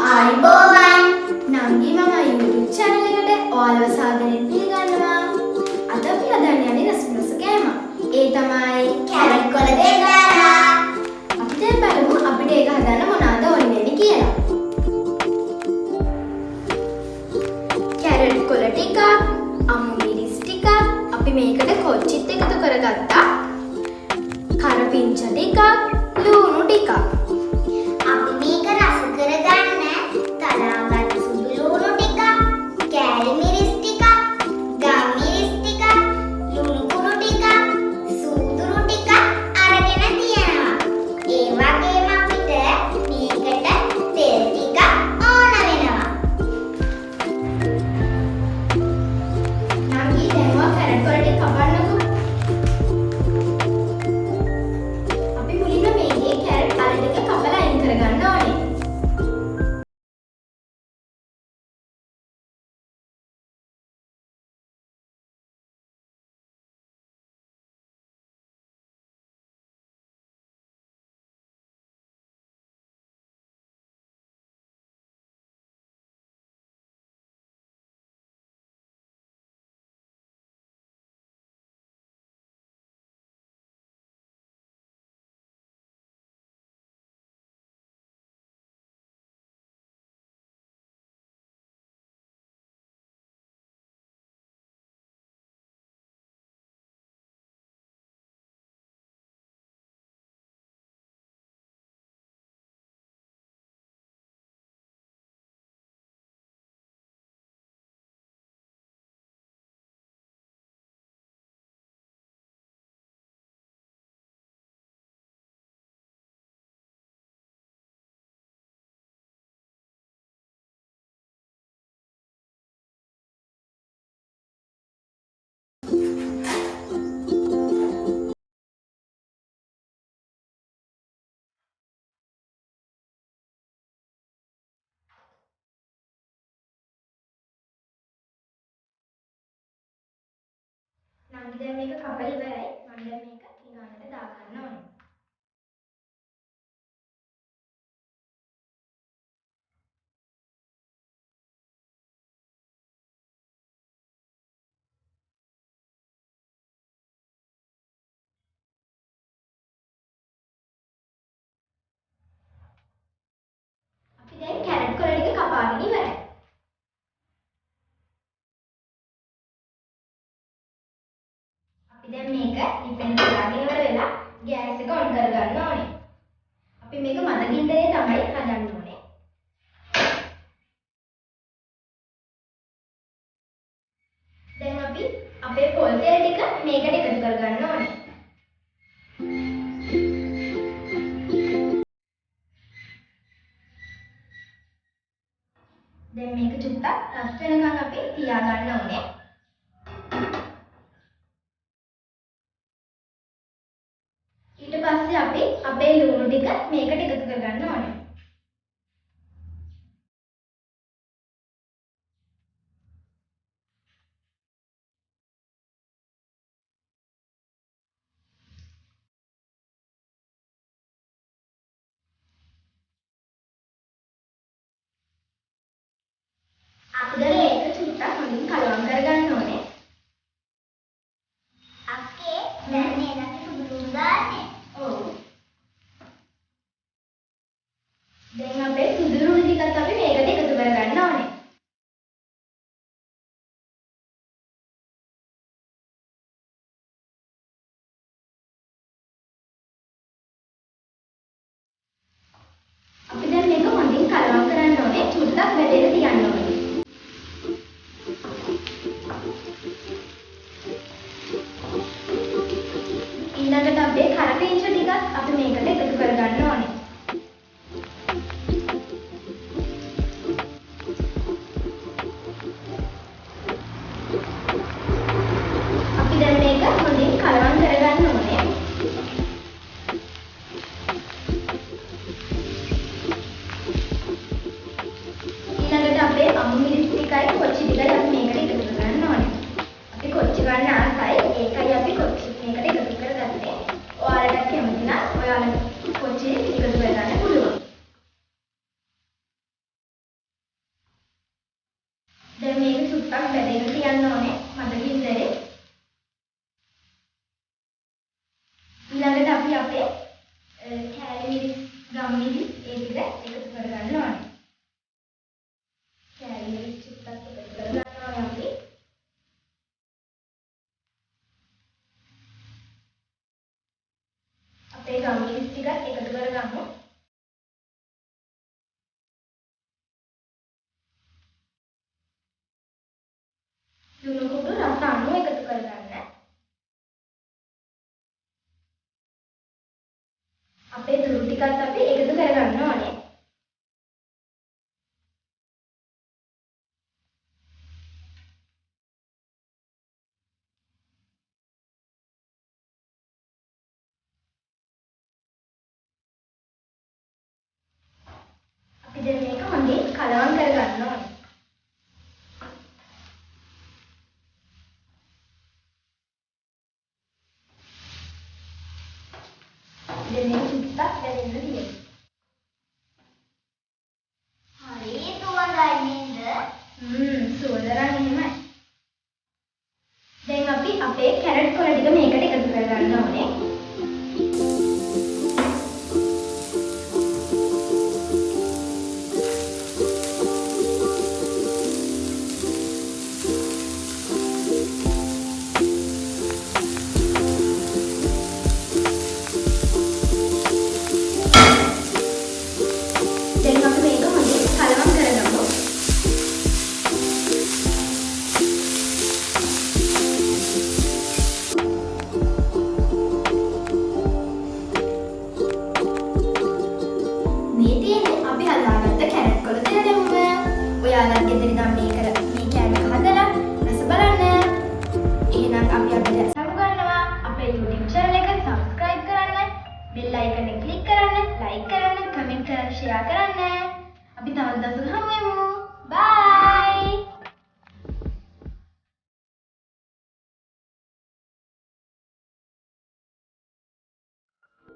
ආයිබෝවන් නංගි මම YouTube channel එකට ඔයාලව සාදරයෙන් පිළිගන්නවා. අද අපි හදන්න යන්නේ රසමස කෑම. ඒ තමයි කැරට් කොළ දෙන්නා. අපි දැන් බලමු අපිට ඒක හදන්න මොනවද ඕනේ වෙන්නේ කියලා. කැරට් කොළ ටිකක්, අමු මිරිස් ටිකක්, අපි මේකට කොච්චිත් එකතු කරගත්තා. කරපිංච ටිකක්, ලුණු ටිකක්. අපි මේක රස කරගන්න තලාගත් සුදු ලුණු ටිකක්, කෑලි මිරිස් ටිකක්, ගම් මිරිස් ටිකක්, ලුණු කුණු ටිකක්, සූදුරු ටිකක් අරගෙන තියෙනවා. ඒ වගේම අපිට මේකට තෙල් ටිකක් ඕන වෙනවා. නංගි දැන්වා කැරට් කොළ ටික කපන්නකෝ. අපි මුලින්ම මේකේ කැරට් අල ටික කපලා අයින් කරගන්න ඕනේ. නංගි දැන් මේක කපලා ඉවරයි. මම දැන් මේක පිඟානට දා ගන්න ඕනේ. අපි දැන් කැරට් කොළ ටික කපාගෙන ඉවරයි. අපි දැන් මේක ලිපෙන් දාගෙන ඉවර වෙලා ගෑස් එක ඔන් කරගන්න ඕනේ. අපි මේක මද ගින්දරේ තමයි හදන්න ඕනේ. දැන් අපි අපේ පොල් තෙල් ටික මේකට එකතු කරගන්න ඕනේ. දැන් මේක චුට්ටක් රත් වෙනකන් අපි තියාගන්න ඕනේ. ඊට පස්සේ අපි අපේ ලුණු ටික මේකට එකතු කරගන්න ඕනේ. අපි දැන් මේක චුට්ටක් හොඳින් කලවම් කරගන්න ගම්මිරි ඒ ටික එකතු කරගන්න ඕනේ. කැලේ චුට්ටක් එකතු කරගන්නවා අපි. අපේ ගම්මිරි ටිකත් එකතු කරගමු. ලුණු කුඩු රස අණු එකතු කරගන්න. අපේ දුරු ටිකත් අපි එකතු කරගන්න ඕනේ. අපි දැන් මේක හොඳින් කලවම් කරගන්න ඕනේ. දැන් මේක චුට්ටක් දැනෙන්න තියෙනවා. හරි සුවඳයි නේද? සුවඳරන් එහෙමයි. දැන් අපි අපේ කැරට් කොළ ටික මේකට එකතු කරගන්න ඕනේ. දැන් අපි මේක හොඳින් කලවම් කරගමු. මේ තියෙන්නේ අපි හදාගත්ත කැරට් කොළ දෙකම. ඔයාලා ගෙදර ඉඳන් මේ කෑම හදලා රස බලන්න. එහෙනම් අපි අද සමු ගන්නවා. අපේ YouTube channel එක subscribe කරන්න, bell icon එක click කරන්න, like කරන්න, comment කරන්න, share කරන්න. අපි තවත් දවසක හමු වෙමු. Bye.